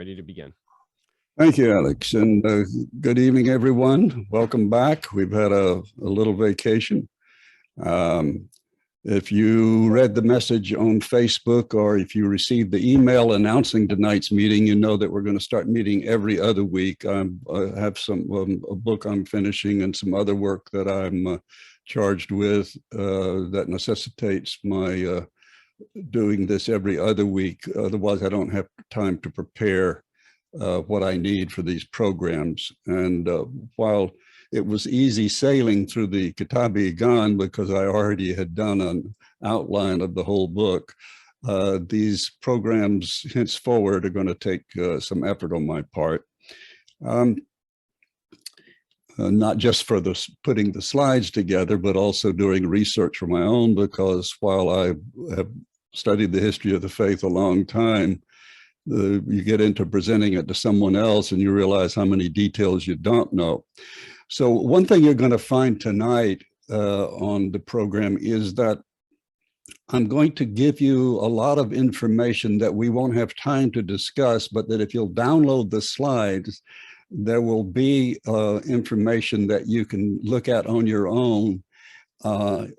ready to begin. Thank you, Alex, and good evening, everyone. Welcome back. We've had a little vacation. If you read the message on Facebook or if you received the email announcing tonight's meeting, you know that we're going to start meeting every other week. I have a book I'm finishing and some other work that I'm charged with that necessitates my doing this every other week. Otherwise, I don't have time to prepare what I need for these programs. And while it was easy sailing through the Kitab-i-Gan because I already had done an outline of the whole book, these programs henceforward are going to take some effort on my part. Not just for putting the slides together, but also doing research for my own, because while I have studied the history of the faith a long time, you get into presenting it to someone else and you realize how many details you don't know. So one thing you're going to find tonight on the program is that I'm going to give you a lot of information that we won't have time to discuss, but that if you'll download the slides, there will be information that you can look at on your own.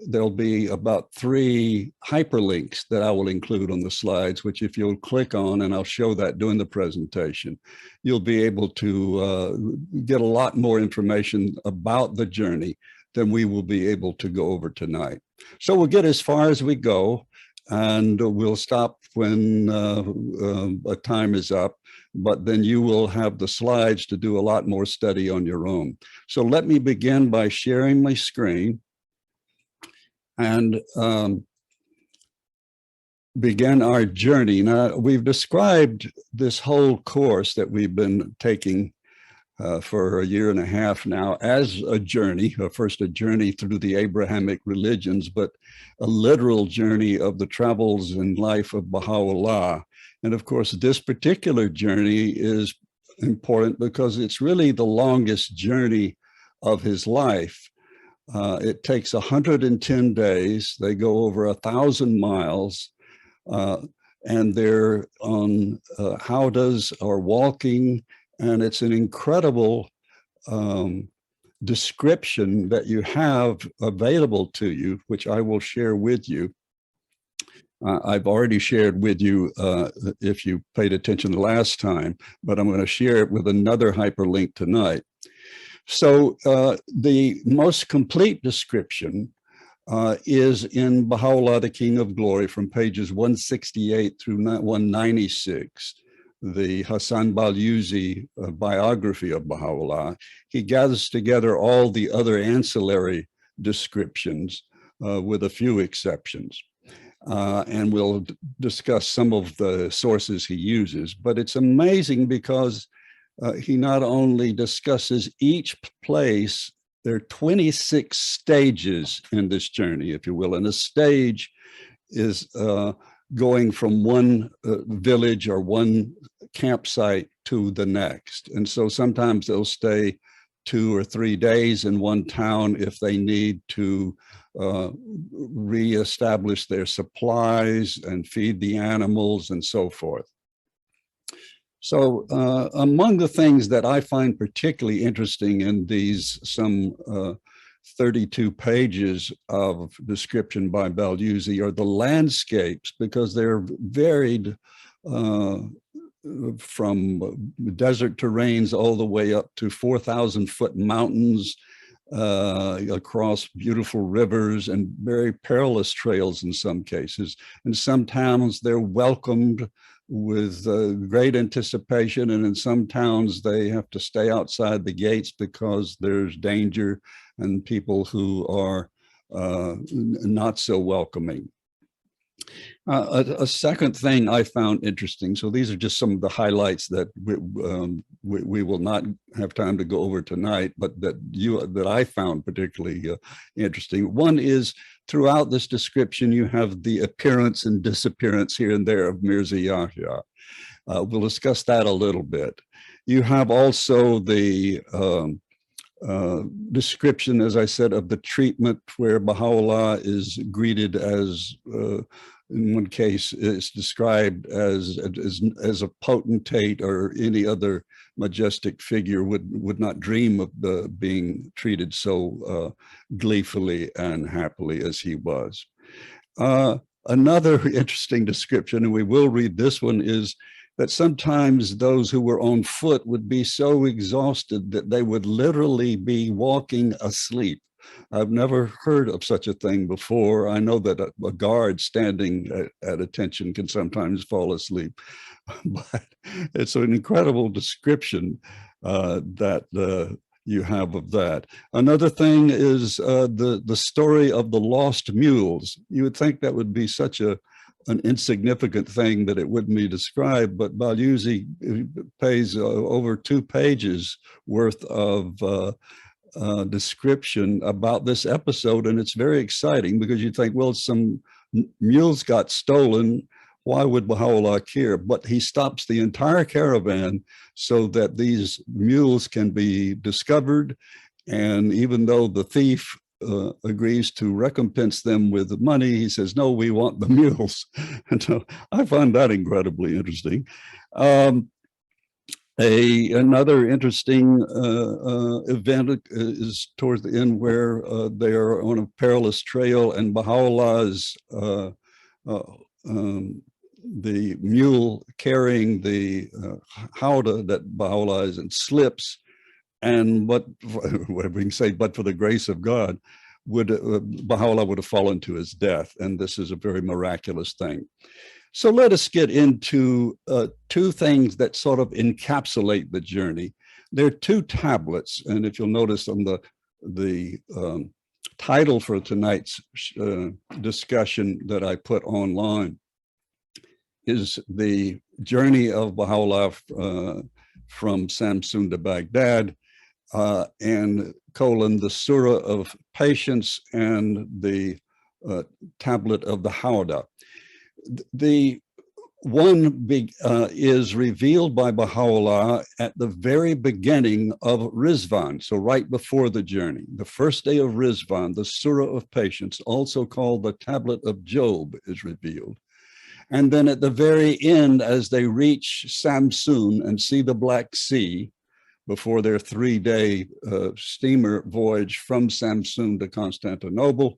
There'll be about 3 hyperlinks that I will include on the slides, which if you'll click on, and I'll show that during the presentation, you'll be able to get a lot more information about the journey than we will be able to go over tonight. So we'll get as far as we go, and we'll stop when a time is up, but then you will have the slides to do a lot more study on your own. So let me begin by sharing my screen and begin our journey. Now, we've described this whole course that we've been taking for a year and a half now as a journey, first a journey through the Abrahamic religions, but a literal journey of the travels and life of Baha'u'llah. And of course, this particular journey is important because it's really the longest journey of his life. It takes 110 days. They go over 1,000 miles, and they're on howdahs or walking, and it's an incredible description that you have available to you, which I will share with you. I've already shared with you if you paid attention the last time, but I'm going to share it with another hyperlink tonight. So the most complete description is in Baha'u'llah, the King of Glory, from pages 168 through 196, the Hassan Balyuzi biography of Baha'u'llah. He gathers together all the other ancillary descriptions with a few exceptions. And we'll discuss some of the sources he uses, but it's amazing because he not only discusses each place. There are 26 stages in this journey, if you will, and a stage is going from one village or one campsite to the next. And so sometimes they'll stay 2 or 3 days in one town if they need to reestablish their supplies and feed the animals and so forth. So among the things that I find particularly interesting in these some 32 pages of description by Balyuzi are the landscapes, because they're varied from desert terrains all the way up to 4,000-foot mountains, across beautiful rivers and very perilous trails in some cases. In some towns, they're welcomed with great anticipation, and in some towns they have to stay outside the gates because there's danger and people who are not so welcoming. A second thing I found interesting, so these are just some of the highlights that we will not have time to go over tonight, but that I found particularly interesting. One is, throughout this description, you have the appearance and disappearance here and there of Mirza Yahya. We'll discuss that a little bit. You have also the description, as I said, of the treatment where Baha'u'llah is greeted as in one case, is described as a potentate, or any other majestic figure would not dream of being treated so gleefully and happily as he was. Another interesting description, and we will read this one, is that sometimes those who were on foot would be so exhausted that they would literally be walking asleep. I've never heard of such a thing before. I know that a guard standing at attention can sometimes fall asleep, but it's an incredible description that you have of that. Another thing is the story of the lost mules. You would think that would be such an insignificant thing that it wouldn't be described, but Balyuzi pays over 2 pages worth of description about this episode, and it's very exciting because you think, well, some mules got stolen, why would Baha'u'llah care? But he stops the entire caravan so that these mules can be discovered, and even though the thief agrees to recompense them with money, he says, no, we want the mules. And so I find that incredibly interesting. Another interesting event is towards the end, where they are on a perilous trail, and Baha'u'llah's the mule carrying the Howdah that Baha'u'llah is in slips, and what we can say, but for the grace of God, would Baha'u'llah would have fallen to his death, and this is a very miraculous thing. So let us get into 2 things that sort of encapsulate the journey. There are 2 tablets, and if you'll notice on the title for tonight's discussion that I put online is the journey of Baha'u'llah from Samsun to Baghdad, and the Surah of Patience, and the tablet of the Howdah. The one big is revealed by Baha'u'llah at the very beginning of Rizvan, so right before the journey. The first day of Rizvan, the Surah of Patience, also called the Tablet of Job, is revealed. And then at the very end, as they reach Samsun and see the Black Sea, before their 3-day steamer voyage from Samsun to Constantinople,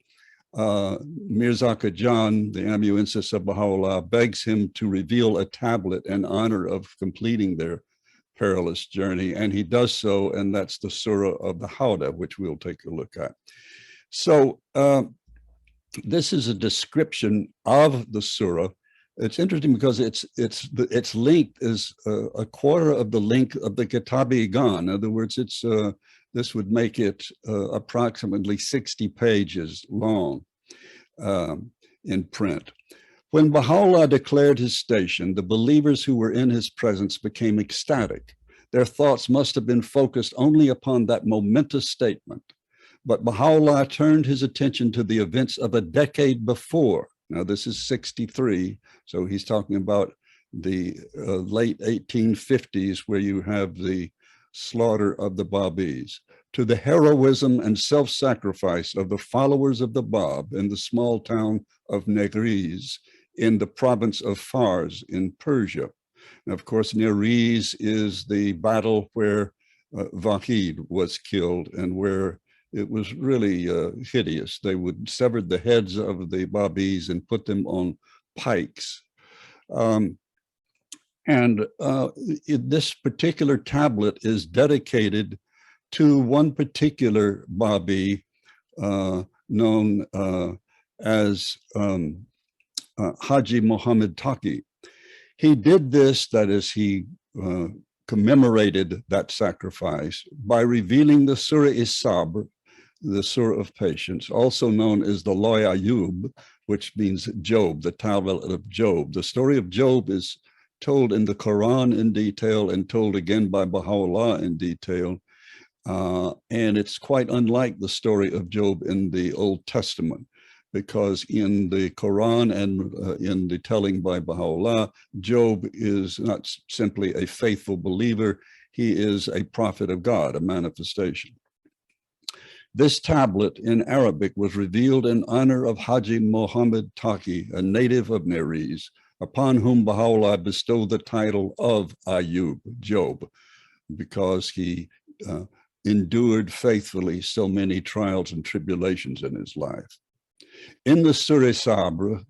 Mirza Khajan, the amanuensis of Baha'u'llah, begs him to reveal a tablet in honor of completing their perilous journey, and he does so, and that's the Surah of the Howdah, which we'll take a look at. So this is a description of the Surah. It's interesting because its length is a quarter of the length of the Kitab-i-Gan. In other words, this would make it approximately 60 pages long in print. When Baha'u'llah declared his station, the believers who were in his presence became ecstatic. Their thoughts must have been focused only upon that momentous statement. But Baha'u'llah turned his attention to the events of a decade before. Now, this is 63, so he's talking about the late 1850s, where you have the slaughter of the Babis, to the heroism and self-sacrifice of the followers of the Bab in the small town of Negriz in the province of Fars in Persia. And of course, Negriz is the battle where Wahid was killed, and where it was really hideous. They would sever the heads of the Babis and put them on pikes. This particular tablet is dedicated to one particular Babi known as Haji Muhammad Taqi. He did this, that is, he commemorated that sacrifice by revealing the Surah Is-Sabr, the Surah of Patience, also known as the Loy Ayub, which means Job, the tablet of Job. The story of Job is told in the Quran in detail and told again by Baha'u'llah in detail. And it's quite unlike the story of Job in the Old Testament, because in the Quran and in the telling by Baha'u'llah, Job is not simply a faithful believer, he is a prophet of God, a manifestation. This tablet in Arabic was revealed in honor of Haji Muhammad Taqi, a native of Neres, upon whom Baha'u'llah bestowed the title of Ayub, Job, because he endured faithfully so many trials and tribulations in his life. In the Surih Sabr,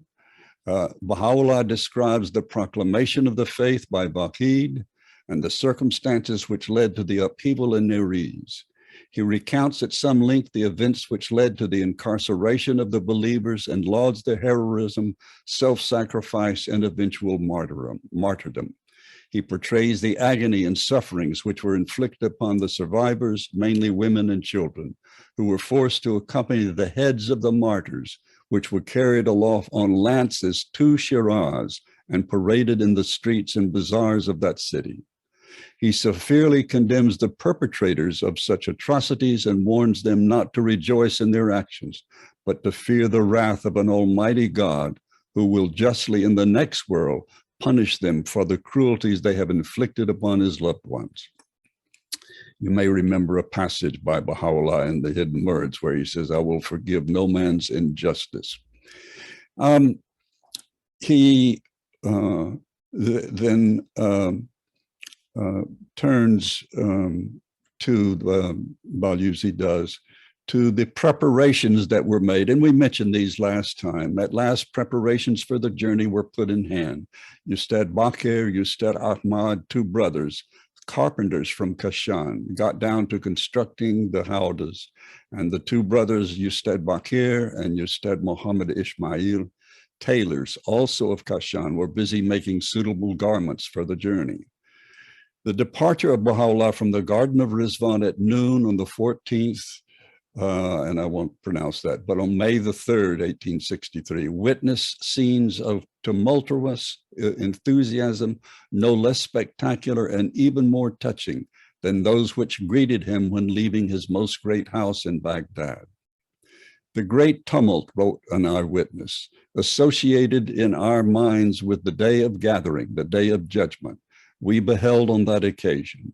Baha'u'llah describes the proclamation of the faith by Baghdád and the circumstances which led to the upheaval in Neres. He recounts at some length the events which led to the incarceration of the believers and lauds their heroism, self-sacrifice, and eventual martyrdom. He portrays the agony and sufferings which were inflicted upon the survivors, mainly women and children, who were forced to accompany the heads of the martyrs, which were carried aloft on lances to Shiraz and paraded in the streets and bazaars of that city. He severely condemns the perpetrators of such atrocities and warns them not to rejoice in their actions, but to fear the wrath of an almighty God who will justly in the next world punish them for the cruelties they have inflicted upon his loved ones. You may remember a passage by Baha'u'llah in the Hidden Words where he says, I will forgive no man's injustice. He then turns to, Balyuzi does, to the preparations that were made. And we mentioned these last time. At last, preparations for the journey were put in hand. Ustad Bakir, Ustad Ahmad, two brothers, carpenters from Kashan, got down to constructing the Howdahs. And the two brothers, Ustad Bakir and Ustad Muhammad Ismail, tailors, also of Kashan, were busy making suitable garments for the journey. The departure of Baha'u'llah from the Garden of Rizwan at noon on the 14th, and I won't pronounce that, but on May the 3rd, 1863, witnessed scenes of tumultuous enthusiasm, no less spectacular and even more touching than those which greeted him when leaving his most great house in Baghdad. The great tumult, wrote an eyewitness, associated in our minds with the day of gathering, the day of judgment, we beheld on that occasion.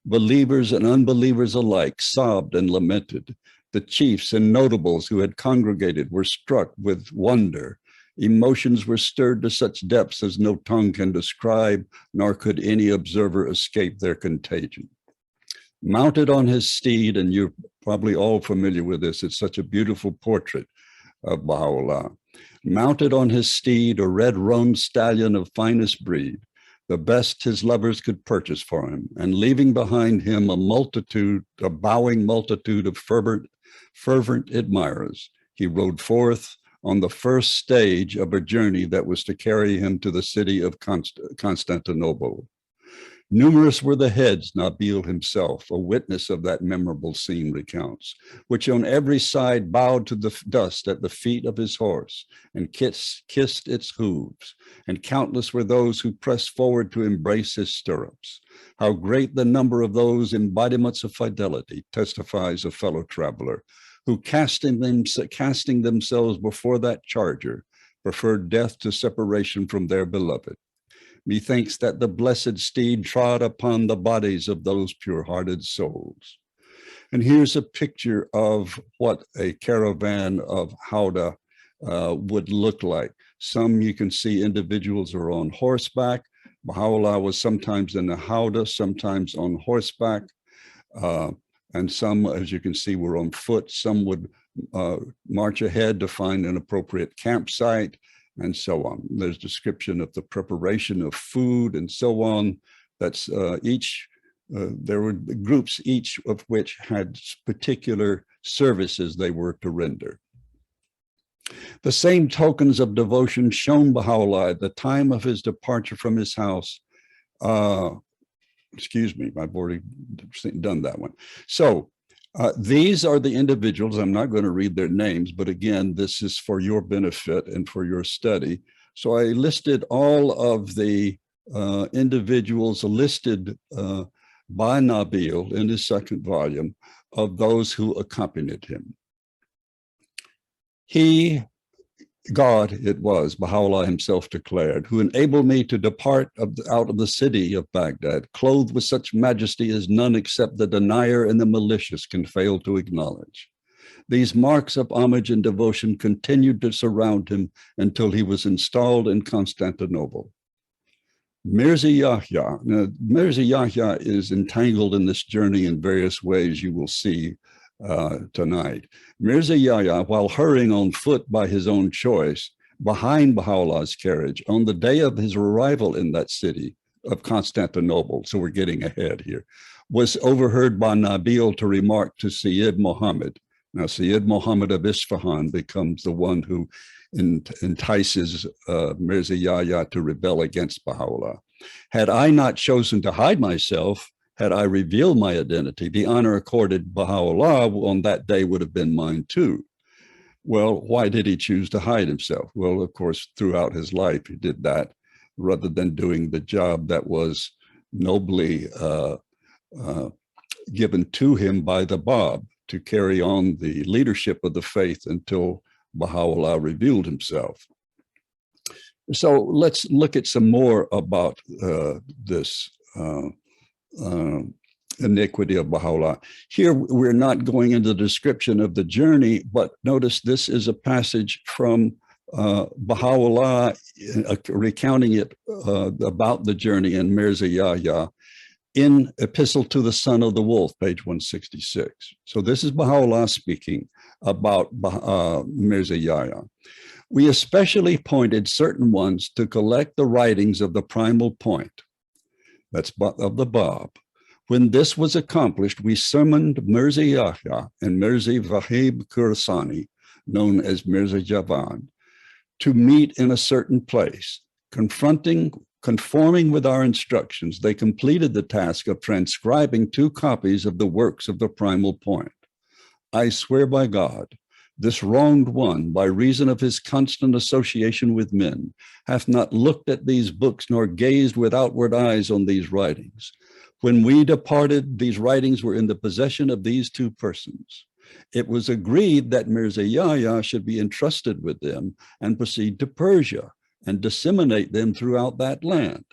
Believers and unbelievers alike sobbed and lamented. The chiefs and notables who had congregated were struck with wonder. Emotions were stirred to such depths as no tongue can describe, nor could any observer escape their contagion. Mounted on his steed, and you're probably all familiar with this, it's such a beautiful portrait of Baha'u'llah. Mounted on his steed, a red roan stallion of finest breed, the best his lovers could purchase for him, and leaving behind him a bowing multitude of fervent admirers, he rode forth on the first stage of a journey that was to carry him to the city of Constantinople. Numerous were the heads, Nabil himself, a witness of that memorable scene, recounts, which on every side bowed to the dust at the feet of his horse and kissed its hooves, and countless were those who pressed forward to embrace his stirrups. How great the number of those embodiments of fidelity, testifies a fellow traveler, who casting themselves before that charger, preferred death to separation from their beloved. Methinks that the blessed steed trod upon the bodies of those pure-hearted souls. And here's a picture of what a caravan of Howdah would look like. Some you can see individuals are on horseback. Baha'u'llah was sometimes in the Howdah, sometimes on horseback. And some, as you can see, were on foot. Some would march ahead to find an appropriate campsite, and so on. There's description of the preparation of food and so on. That's there were groups, each of which had particular services they were to render. The same tokens of devotion shown Baha'u'llah at the time of his departure from his house. Excuse me, I've already done that one. So these are the individuals. I'm not going to read their names, but again, this is for your benefit and for your study. So I listed all of the individuals listed by Nabil in his second volume of those who accompanied him. God it was, Baha'u'llah himself declared, who enabled me to depart out of the city of Baghdad, clothed with such majesty as none except the denier and the malicious can fail to acknowledge. These marks of homage and devotion continued to surround him until he was installed in Constantinople. Mirza Yahya. Now, Mirza Yahya is entangled in this journey in various ways you will see tonight. Mirza Yahya, while hurrying on foot by his own choice, behind Baha'u'llah's carriage, on the day of his arrival in that city of Constantinople, so we're getting ahead here, was overheard by Nabil to remark to Sayyid Muhammad. Now, Sayyid Muhammad of Isfahan becomes the one who entices Mirza Yahya to rebel against Baha'u'llah. Had I not chosen to hide myself, had I revealed my identity, the honor accorded Baha'u'llah on that day would have been mine too. Well, why did he choose to hide himself? Well, of course, throughout his life, he did that rather than doing the job that was nobly given to him by the Bab to carry on the leadership of the faith until Baha'u'llah revealed himself. So let's look at some more about this iniquity of Baha'u'llah. Here, we're not going into the description of the journey, but notice this is a passage from Baha'u'llah recounting it about the journey in Mirza Yahya in Epistle to the Son of the Wolf, page 166. So this is Baha'u'llah speaking about Mirza Yahya. We especially appointed certain ones to collect the writings of the primal point, that's of the Bab. When this was accomplished, we summoned Mirza Yahya and Mirza Vahib Khurasani, known as Mirza Javad, to meet in a certain place. Conforming with our instructions, they completed the task of transcribing 2 copies of the works of the primal point. I swear by God, this wronged one, by reason of his constant association with men, hath not looked at these books nor gazed with outward eyes on these writings. When we departed, these writings were in the possession of these 2 persons. It was agreed that Mirza Yahya should be entrusted with them and proceed to Persia and disseminate them throughout that land.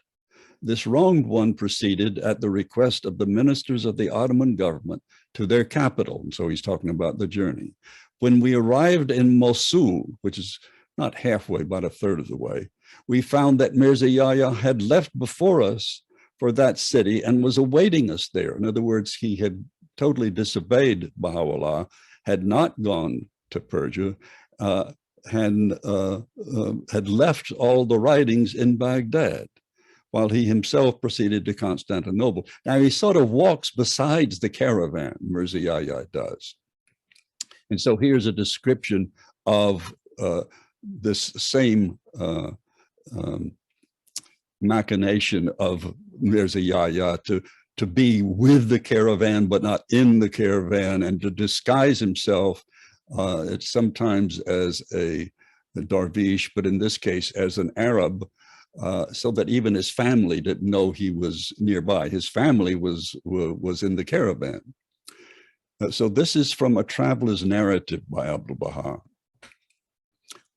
This wronged one proceeded at the request of the ministers of the Ottoman government to their capital. And so he's talking about the journey. When we arrived in Mosul, which is not halfway, about a third of the way, we found that Mirza Yahya had left before us for that city and was awaiting us there. In other words, he had totally disobeyed Baha'u'llah, had not gone to Persia, had left all the writings in Baghdad, while he himself proceeded to Constantinople. Now, he sort of walks besides the caravan, Mirza Yahya does. And so here's a description of this same machination of Mirza Yahya to be with the caravan, but not in the caravan, and to disguise himself it's sometimes as a darvish, but in this case as an Arab, so that even his family didn't know he was nearby. His family was in the caravan. So this is from a traveler's narrative by Abdul Baha.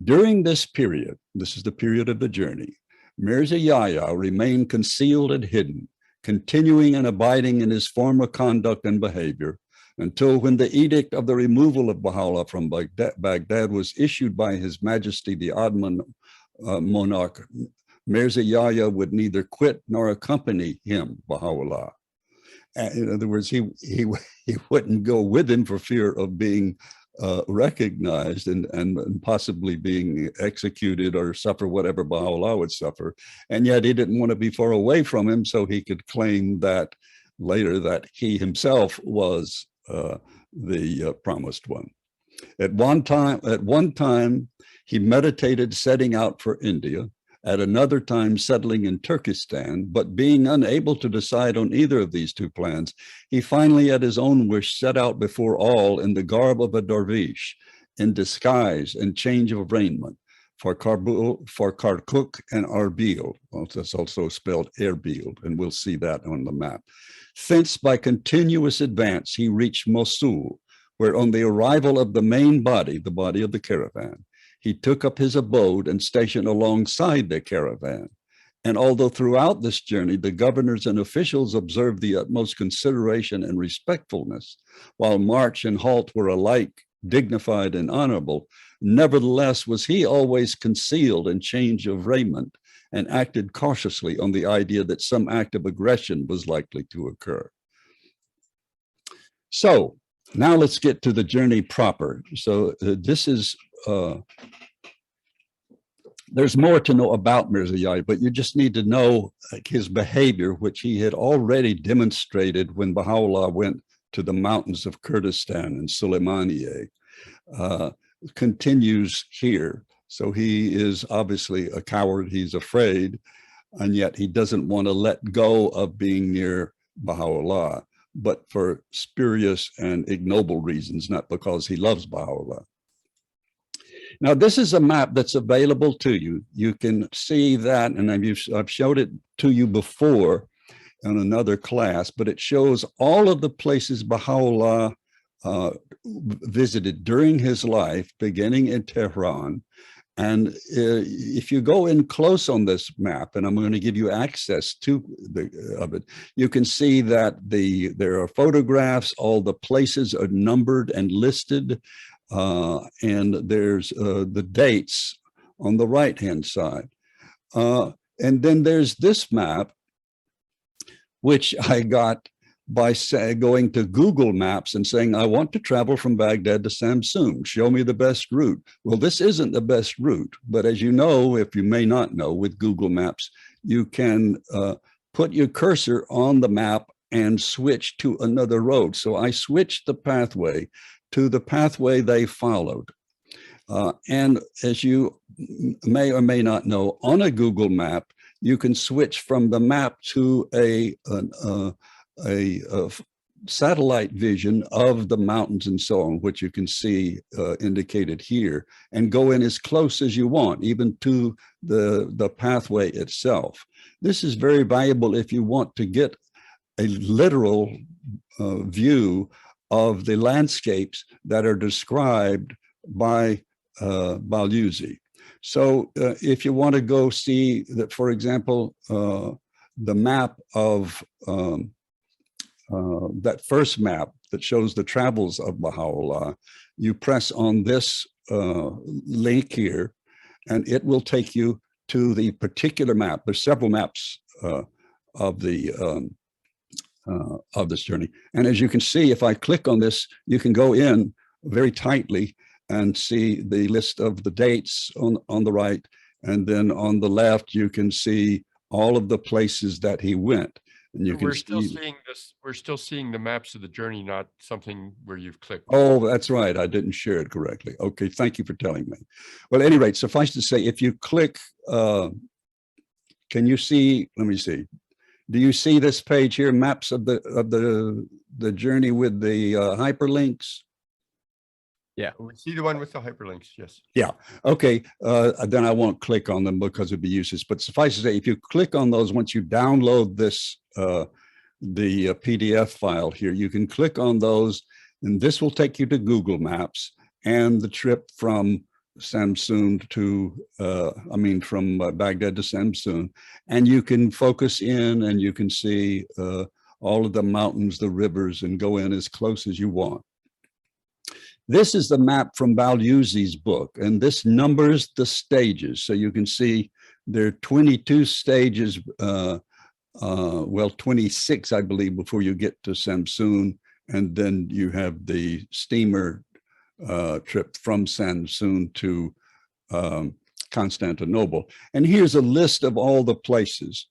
During this period, this is the period of the journey, Mirza Yahya remained concealed and hidden, continuing and abiding in his former conduct and behavior, until when the edict of the removal of Baha'u'llah from Baghdad was issued by His Majesty the Ottoman monarch, Mirza Yahya would neither quit nor accompany him, Baha'u'llah. In other words, he wouldn't go with him for fear of being recognized and possibly being executed or suffer whatever Baha'u'llah would suffer. And yet he didn't want to be far away from him, so he could claim that later that he himself was the promised one. At one time, he meditated setting out for India, at another time settling in Turkestan, but being unable to decide on either of these 2 plans, he finally at his own wish set out before all in the garb of a dervish, in disguise and change of raiment, for Kirkuk and Arbil. Well, that's also spelled Erbil, and we'll see that on the map. Thence by continuous advance, he reached Mosul, where on the arrival of the main body, the body of the caravan, he took up his abode and stationed alongside the caravan. And although throughout this journey, the governors and officials observed the utmost consideration and respectfulness, while march and halt were alike dignified and honorable. Nevertheless, was he always concealed in change of raiment and acted cautiously on the idea that some act of aggression was likely to occur. So now let's get to the journey proper. So this is, there's more to know about Mirza Yahya, but you just need to know his behavior, which he had already demonstrated when Baha'u'llah went to the mountains of Kurdistan and Suleymaniye, continues here. So he is obviously a coward, he's afraid, and yet he doesn't want to let go of being near Baha'u'llah, but for spurious and ignoble reasons, not because he loves Baha'u'llah. Now, this is a map that's available to you. You can see that, and I've showed it to you before in another class, but it shows all of the places Baha'u'llah visited during his life, beginning in Tehran. And if you go in close on this map, and I'm going to give you access to it, you can see that there are photographs, all the places are numbered and listed, and there's the dates on the right-hand side. And then there's this map, which I got by going to Google Maps and saying, I want to travel from Baghdad to Samsun, show me the best route. Well, this isn't the best route, but as you know, if you may not know, with Google Maps, you can put your cursor on the map and switch to another road. So I switched the pathway to the pathway they followed. And as you may or may not know, on a Google map, you can switch from the map to a satellite vision of the mountains and so on, which you can see indicated here, and go in as close as you want, even to the pathway itself. This is very valuable if you want to get a literal view of the landscapes that are described by Balyuzi. So if you want to go see that, for example, the map of that first map that shows the travels of Baha'u'llah, you press on this link here, and it will take you to the particular map. There's several maps of this journey. And as you can see, if I click on this, you can go in very tightly and see the list of the dates on the right. And then on the left, you can see all of the places that he went. And you we're still seeing this. We're still seeing the maps of the journey, not something where you've clicked. Oh, that's right. I didn't share it correctly. Okay, thank you for telling me. Well, at any rate, suffice to say, if you click, can you see? Let me see. Do you see this page here? Maps of the journey with the hyperlinks. Yeah, we see the one with the hyperlinks. Yes. Yeah. Okay. Then I won't click on them because it'd be useless. But suffice to say, if you click on those, once you download this, the PDF file here, you can click on those, and this will take you to Google Maps and the trip from Samsun to, from Baghdad to Samsun, and you can focus in and you can see all of the mountains, the rivers, and go in as close as you want. This is the map from Balyuzi's book, and this numbers the stages. So you can see there are 22 stages, well, 26, I believe, before you get to Samsun. And then you have the steamer trip from Samsun to Constantinople. And here's a list of all the places.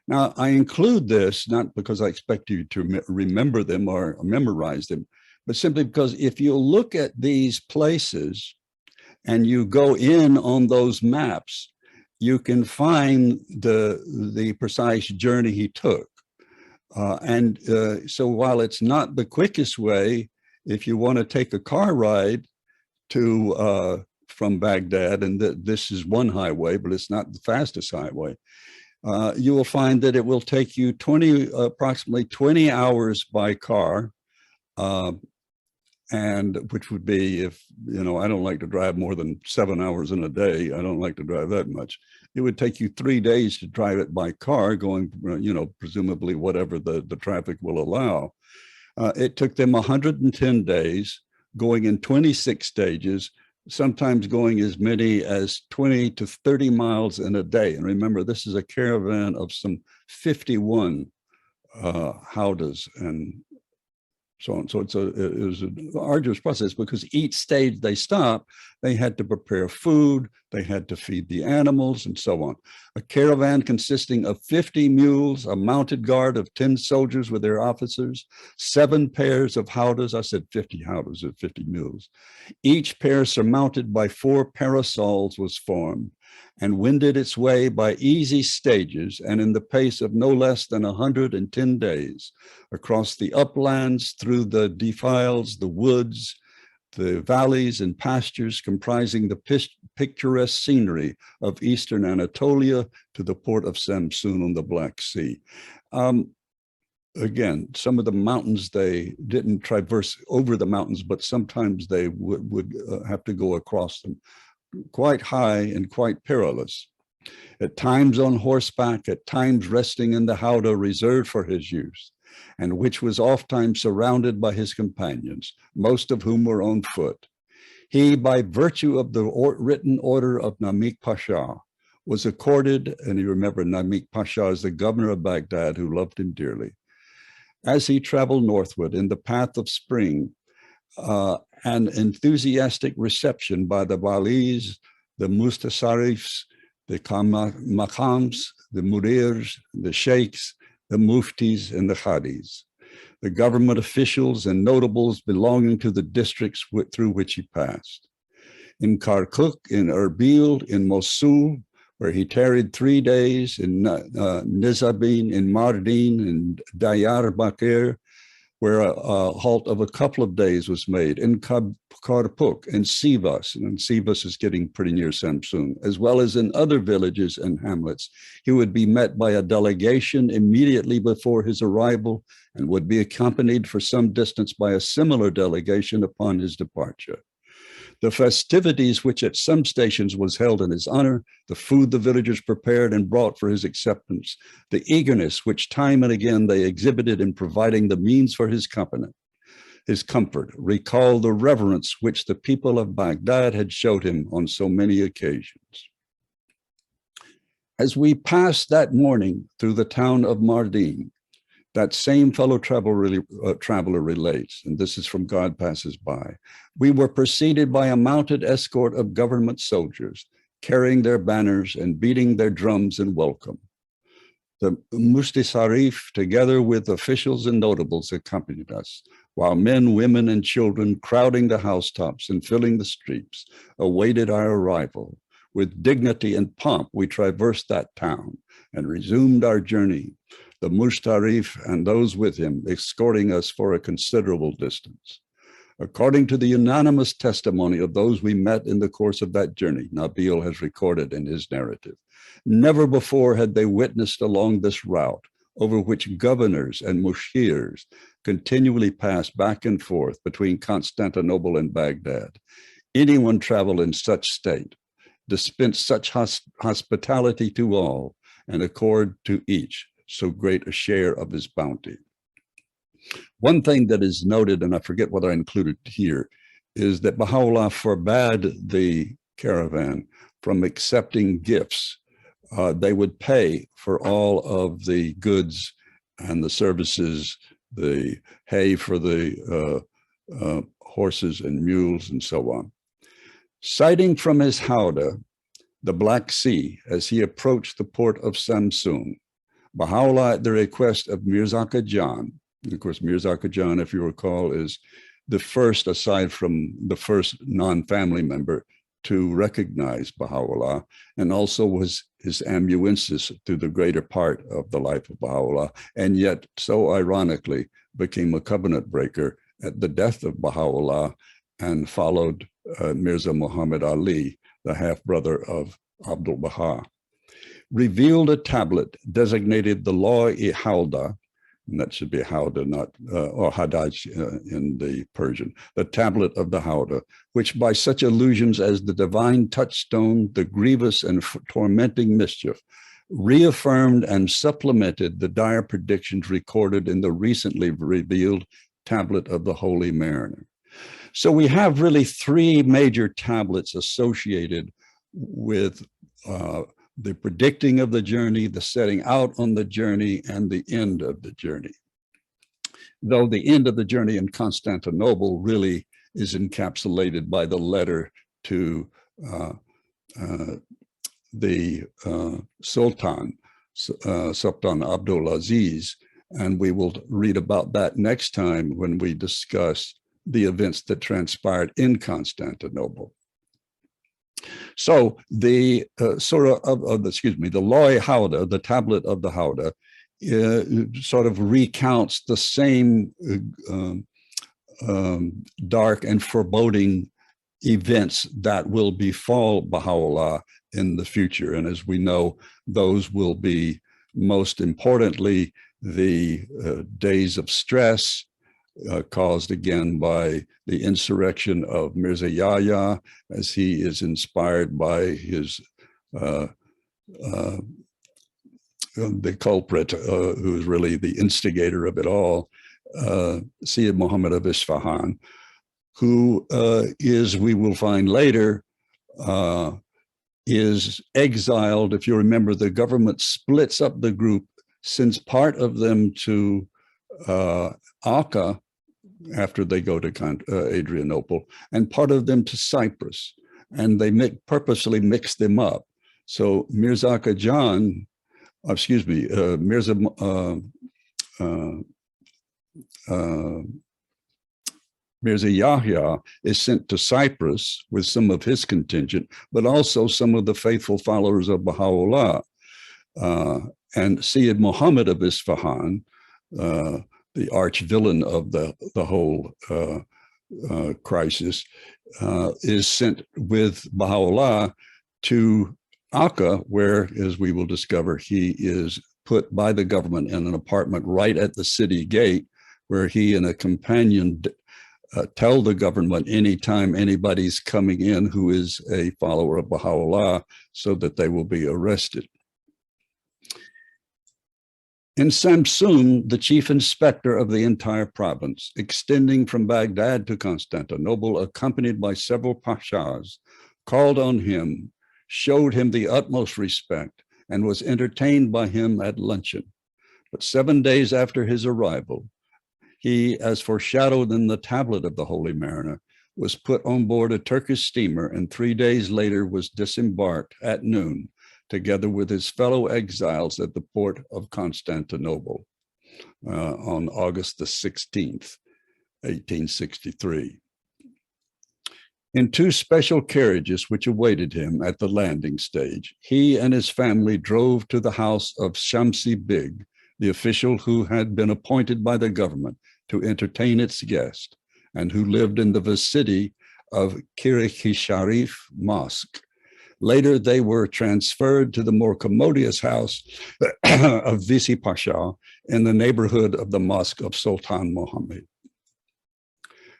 Now, I include this not because I expect you to remember them or memorize them, but simply because if you look at these places and you go in on those maps, you can find the precise journey he took. So while it's not the quickest way, if you want to take a car ride to from Baghdad, and this is one highway, but it's not the fastest highway, you will find that it will take you approximately 20 hours by car, and which would be, if, I don't like to drive more than 7 hours in a day. I don't like to drive that much. It would take you 3 days to drive it by car, going, presumably whatever the traffic will allow. It took them 110 days. going in 26 stages, sometimes going as many as 20 to 30 miles in a day. And remember, this is a caravan of some 51 howdahs and so on. So it was an arduous process because each stage they stopped, they had to prepare food, they had to feed the animals and so on. A caravan consisting of 50 mules, a mounted guard of 10 soldiers with their officers, 7 pairs of howdahs. I said 50 howdahs or 50 mules. Each pair surmounted by 4 parasols was formed and wended its way by easy stages and in the pace of no less than 110 days across the uplands, through the defiles, the woods, the valleys and pastures comprising the picturesque scenery of eastern Anatolia to the port of Samsun on the Black Sea. Again, some of the mountains, they didn't traverse over the mountains, but sometimes they would have to go across them. Quite high and quite perilous. At times on horseback, at times resting in the howdah reserved for his use, and which was oftentimes surrounded by his companions, most of whom were on foot. He, by virtue of the written order of Namik Pasha, was accorded, and you remember Namik Pasha is the governor of Baghdad who loved him dearly, as he traveled northward in the path of spring, an enthusiastic reception by the Walis, the Mustasarifs, the Makams, the Mudirs, the Sheikhs, the Muftis, and the Khadis, the government officials and notables belonging to the districts through which he passed. In Kirkuk, in Erbil, in Mosul, where he tarried 3 days, in Nizabin, in Mardin, in Diyarbakir, where a halt of a couple of days was made, in Karpuk, in Sivas, and Sivas is getting pretty near Samsun, as well as in other villages and hamlets. He would be met by a delegation immediately before his arrival and would be accompanied for some distance by a similar delegation upon his departure. The festivities which at some stations was held in his honor, the food the villagers prepared and brought for his acceptance, the eagerness which time and again they exhibited in providing the means for his comfort, recalled the reverence which the people of Baghdad had showed him on so many occasions. As we passed that morning through the town of Mardin, that same fellow traveler relates, and this is from God Passes By, we were preceded by a mounted escort of government soldiers, carrying their banners and beating their drums in welcome. The Mustasarif, together with officials and notables, accompanied us, while men, women, and children, crowding the housetops and filling the streets, awaited our arrival. With dignity and pomp, we traversed that town and resumed our journey, the Mustarif and those with him escorting us for a considerable distance. According to the unanimous testimony of those we met in the course of that journey, Nabil has recorded in his narrative, never before had they witnessed along this route, over which governors and mushirs continually passed back and forth between Constantinople and Baghdad, anyone travel in such state, dispense such hospitality to all, and accord to each so great a share of his bounty. One thing that is noted, and I forget whether I included here, is that Baha'u'llah forbade the caravan from accepting gifts. They would pay for all of the goods and the services, the hay for the horses and mules and so on. Sighting from his howdah the Black Sea as he approached the port of Samsun, Baha'u'llah, at the request of Mirza Khajan, of course, Mirza Khajan, if you recall, is the first, aside from the first non-family member, to recognize Baha'u'llah, and also was his amanuensis through the greater part of the life of Baha'u'llah, and yet, so ironically, became a covenant breaker at the death of Baha'u'llah and followed Mirza Muhammad Ali, the half-brother of Abdul Baha. Revealed a tablet designated the Law-i-Howdah, and that should be Howdah, not, or Hadaj in the Persian, the tablet of the Howdah, which by such allusions as the divine touchstone, the grievous and tormenting mischief, reaffirmed and supplemented the dire predictions recorded in the recently revealed tablet of the Holy Mariner. So we have really three major tablets associated with the predicting of the journey, the setting out on the journey, and the end of the journey. Though the end of the journey in Constantinople really is encapsulated by the letter to the Sultan Abdulaziz, and we will read about that next time when we discuss the events that transpired in Constantinople. So the Surah the Loy Howdah, the tablet of the Howdah, sort of recounts the same dark and foreboding events that will befall Baha'u'llah in the future. And as we know, those will be most importantly the days of stress caused again by the insurrection of Mirza Yahya, as he is inspired by his the culprit, who is really the instigator of it all, Sayyid Muhammad of Isfahan, who is, we will find later, is exiled. If you remember, the government splits up the group, sends part of them to Akka after they go to Adrianople, and part of them to Cyprus, and they purposely mix them up. So Mirza Khajan, Mirza Mirza Yahya is sent to Cyprus with some of his contingent, but also some of the faithful followers of Baha'u'llah. And Sayyid Muhammad of Isfahan, the arch villain of the whole crisis, is sent with Baha'u'llah to Akka, where, as we will discover, he is put by the government in an apartment right at the city gate, where he and a companion tell the government anytime anybody's coming in who is a follower of Baha'u'llah, so that they will be arrested. In Samsun, the chief inspector of the entire province, extending from Baghdad to Constantinople, accompanied by several pashas, called on him, showed him the utmost respect, and was entertained by him at luncheon. But 7 days after his arrival, he, as foreshadowed in the tablet of the Holy Mariner, was put on board a Turkish steamer, and 3 days later was disembarked at noon, together with his fellow exiles at the port of Constantinople on August the 16th, 1863. In 2 special carriages which awaited him at the landing stage, he and his family drove to the house of Shamsi Beg, the official who had been appointed by the government to entertain its guest, and who lived in the vicinity of Kirikhi-Sharif Mosque. Later, they were transferred to the more commodious house of Visi Pasha in the neighborhood of the Mosque of Sultan Mohammed.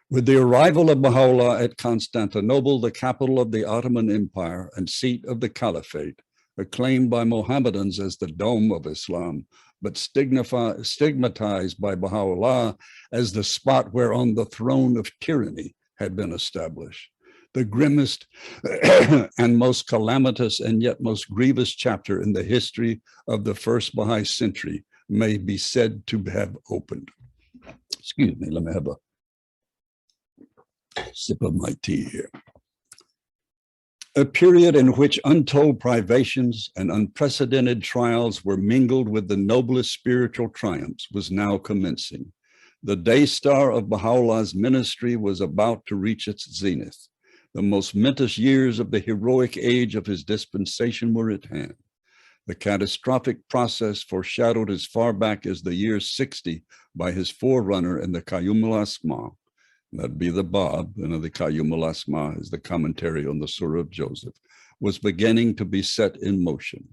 With the arrival of Baha'u'llah at Constantinople, the capital of the Ottoman Empire and seat of the Caliphate, acclaimed by Mohammedans as the dome of Islam, but stigmatized by Baha'u'llah as the spot whereon the throne of tyranny had been established. The grimmest and most calamitous and yet most grievous chapter in the history of the first Baha'i century may be said to have opened. Excuse me, let me have a sip of my tea here. A period in which untold privations and unprecedented trials were mingled with the noblest spiritual triumphs was now commencing. The day star of Baha'u'llah's ministry was about to reach its zenith. The most momentous years of the heroic age of his dispensation were at hand. The catastrophic process foreshadowed as far back as the year 60 by his forerunner in the Qayyum al-Asma, that'd be the Bab, and the Qayyum al-Asma is the commentary on the Surah of Joseph, was beginning to be set in motion.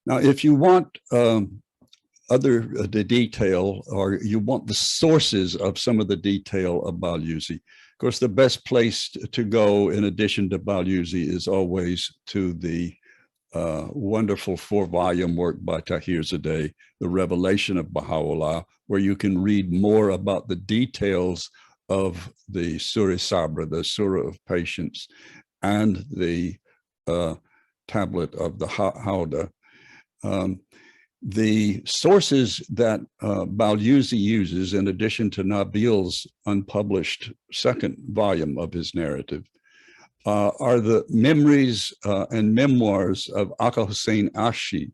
Now, if you want the detail, or you want the sources of some of the detail of Balyuzi, of course, the best place to go, in addition to Balyuzi, is always to the wonderful 4-volume work by Tahirzadeh, The Revelation of Baha'u'llah, where you can read more about the details of the Surah Sabra, the Surah of Patience, and the tablet of the Howdah. The sources that Balyuzi uses, in addition to Nabil's unpublished second volume of his narrative, are the memories and memoirs of Aka Hussein Ashi,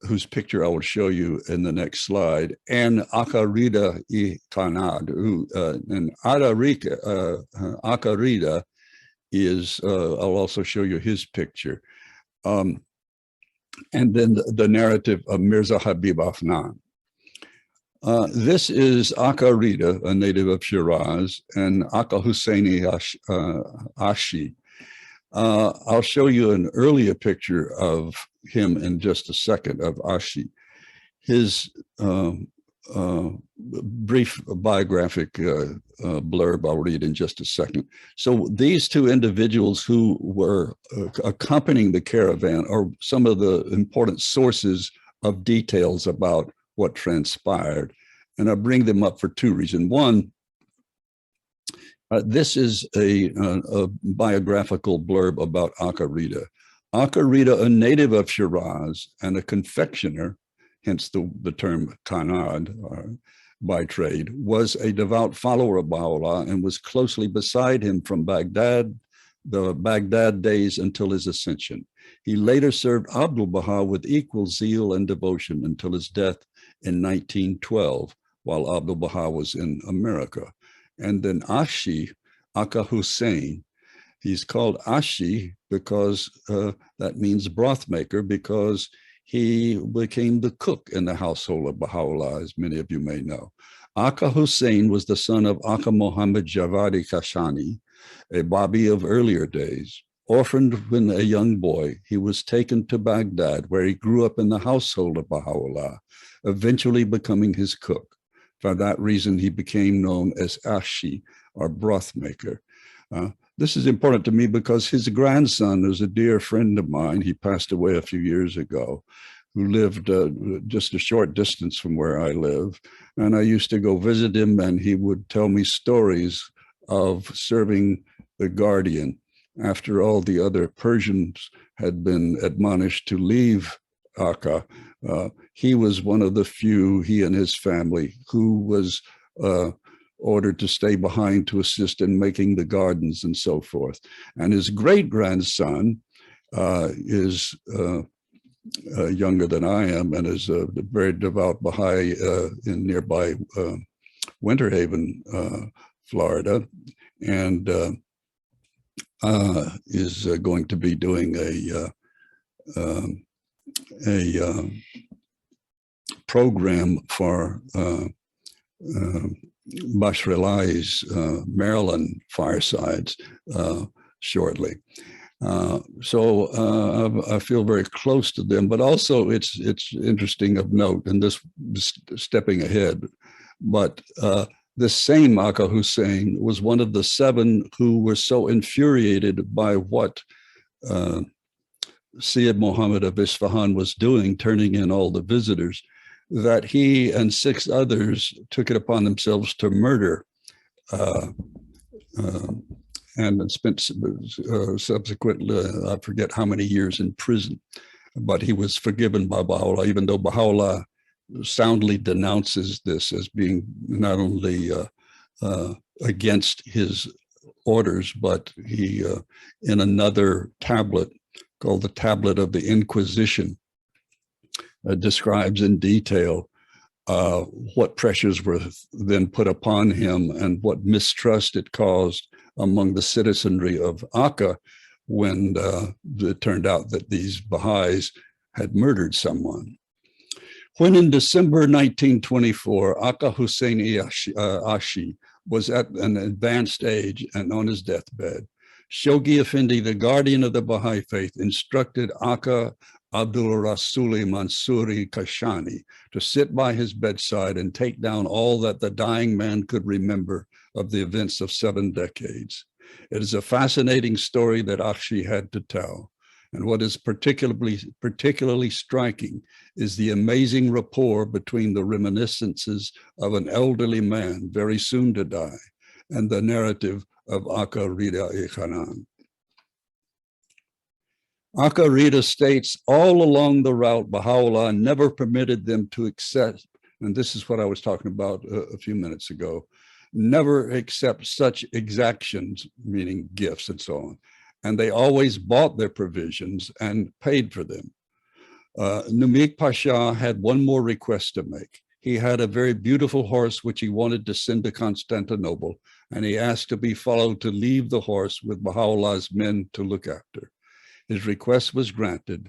whose picture I will show you in the next slide, and Aka Rida-i Kanad, and Aka Rida is, I'll also show you his picture. And then the narrative of Mirza Habib Afnan. This is Aka Rida, a native of Shiraz, and Aka Husseini Ashi. I'll show you an earlier picture of him in just a second, of Ashi. His brief biographic blurb I'll read in just a second. So these two individuals who were accompanying the caravan are some of the important sources of details about what transpired. And I bring them up for two reasons. One, this is a biographical blurb about Aka Rida. Aka Rida, a native of Shiraz and a confectioner, hence the term Kanad by trade, was a devout follower of Baha'u'llah and was closely beside him from Baghdad, the Baghdad days until his ascension. He later served Abdul Baha with equal zeal and devotion until his death in 1912, while Abdul Baha was in America. And then Ashi, Aka Hussein, he's called Ashi because that means broth maker, because he became the cook in the household of Baha'u'llah, as many of you may know. Aka Hussein was the son of Aka Muhammad Javadi Kashani, a Babi of earlier days. Orphaned when a young boy, he was taken to Baghdad, where he grew up in the household of Baha'u'llah, eventually becoming his cook. For that reason, he became known as Ashi, or broth maker. This is important to me because his grandson is a dear friend of mine. He passed away a few years ago, who lived just a short distance from where I live. And I used to go visit him, and he would tell me stories of serving the guardian after all the other Persians had been admonished to leave Akka. He was one of the few, he and his family, who was ordered to stay behind to assist in making the gardens and so forth. And his great-grandson is younger than I am and is a very devout Baha'i in nearby Winter Haven, Florida, and is going to be doing a program for Bashrelai's Maryland firesides shortly. So I feel very close to them, but also it's interesting of note, and this stepping ahead, but this same Aka Hussein was one of the 7 who were so infuriated by what Syed Muhammad of Isfahan was doing, turning in all the visitors, that he and 6 others took it upon themselves to murder and spent subsequently, I forget how many years in prison. But he was forgiven by Baha'u'llah, even though Baha'u'llah soundly denounces this as being not only against his orders, but he, in another tablet called the Tablet of the Inquisition, describes in detail what pressures were then put upon him and what mistrust it caused among the citizenry of Akka when it turned out that these Baha'is had murdered someone. When in December 1924, Aka Hussein Ashi was at an advanced age and on his deathbed, Shoghi Effendi, the guardian of the Baha'i faith, instructed Aka Abdul Rasuli Mansuri Kashani to sit by his bedside and take down all that the dying man could remember of the events of 7 decades. It is a fascinating story that Ashi had to tell. And what is particularly striking is the amazing rapport between the reminiscences of an elderly man very soon to die and the narrative of Aka Rida Khanan. Aka Rida states all along the route, Baha'u'llah never permitted them to accept, and this is what I was talking about a few minutes ago, never accept such exactions, meaning gifts and so on. And they always bought their provisions and paid for them. Numik Pasha had one more request to make. He had a very beautiful horse which he wanted to send to Constantinople, and he asked to be followed to leave the horse with Baha'u'llah's men to look after. His request was granted.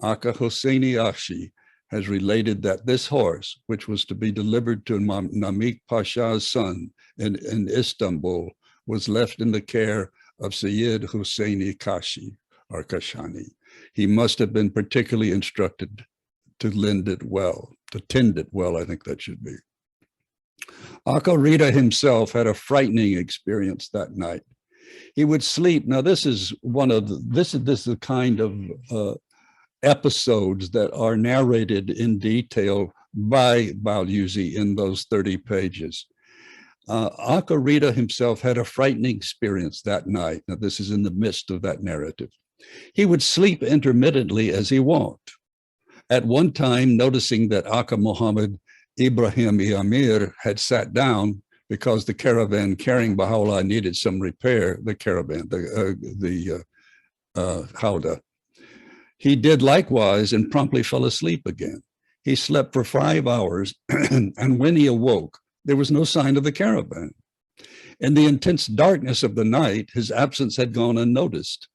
Aka Hosseini Akshi has related that this horse, which was to be delivered to Namik Pasha's son in Istanbul, was left in the care of Sayyid Hosseini Kashi or Kashani. He must have been particularly instructed to lend it well, to tend it well, I think that should be. Aka Rida himself had a frightening experience that night. He would sleep. Now, this is the kind of episodes that are narrated in detail by Balyuzi in those 30 pages. Aka Rida himself had a frightening experience that night. Now, this is in the midst of that narrative. He would sleep intermittently as he walked. At one time, noticing that Aka Muhammad Ibrahim Amir had sat down because the caravan carrying Baha'u'llah needed some repair, the caravan, the Howdah. He did likewise and promptly fell asleep again. He slept for 5 hours, and when he awoke, there was no sign of the caravan. In the intense darkness of the night, his absence had gone unnoticed.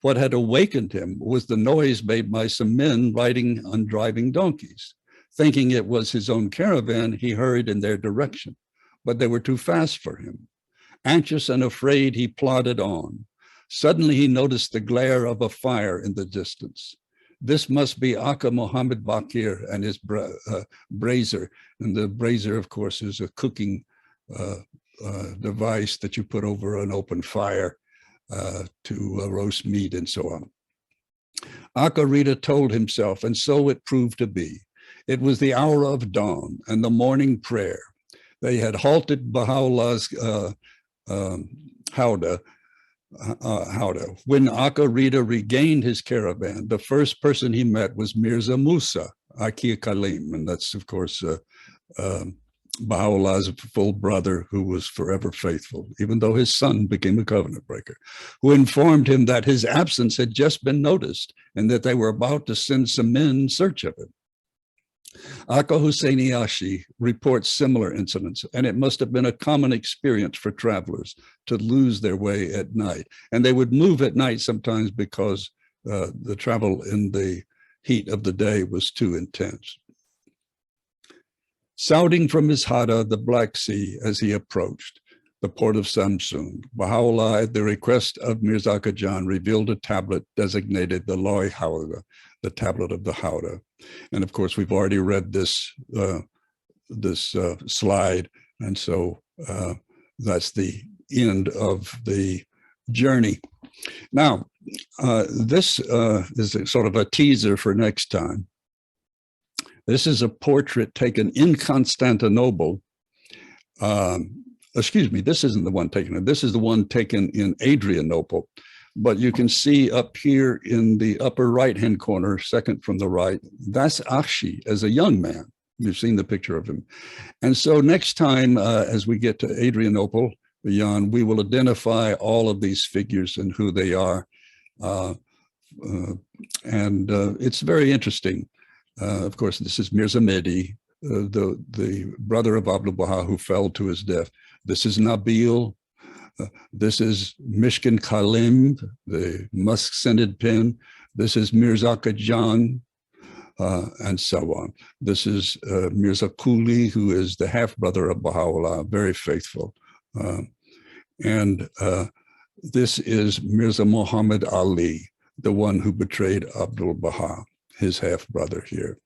What had awakened him was the noise made by some men riding on driving donkeys. Thinking it was his own caravan, he hurried in their direction, but they were too fast for him. Anxious and afraid, he plodded on. Suddenly, he noticed the glare of a fire in the distance. This must be Aka Muhammad Bakir and his brazier. And the brazier, of course, is a cooking device that you put over an open fire to roast meat and so on. Aka Rida told himself, and so it proved to be. It was the hour of dawn and the morning prayer. They had halted Baha'u'llah's Howdah. When Aka Rida regained his caravan, the first person he met was Mirza Musa, Aki Kalim, and that's, of course, Baha'u'llah's full brother who was forever faithful, even though his son became a covenant breaker, who informed him that his absence had just been noticed and that they were about to send some men in search of him. Aka Hosseini Akshi reports similar incidents, and it must have been a common experience for travelers to lose their way at night. And they would move at night sometimes because the travel in the heat of the day was too intense. Sounding from his Howdah, the Black Sea, as he approached the port of Samsun, Baha'u'llah, at the request of Mirza Khajan, revealed a tablet designated the Loy Howdah, the tablet of the Howdah. And of course, we've already read this slide, and so that's the end of the journey. Now, this is a sort of a teaser for next time. This is a portrait taken in Constantinople. Excuse me, this isn't the one taken. This is the one taken in Adrianople. But you can see up here in the upper right-hand corner, second from the right, that's Akshi as a young man. You've seen the picture of him. And so next time, as we get to Adrianople, beyond, we will identify all of these figures and who they are. It's very interesting. Of course, this is Mirza Mehdi, the brother of Abdul Baha who fell to his death. This is Nabil. This is Mishkin Kalim, the musk-scented pen. This is Mirza Khajan, and so on. This is Mirza Kuli, who is the half-brother of Baha'u'llah, very faithful. This is Mirza Muhammad Ali, the one who betrayed Abdul Baha, his half-brother here.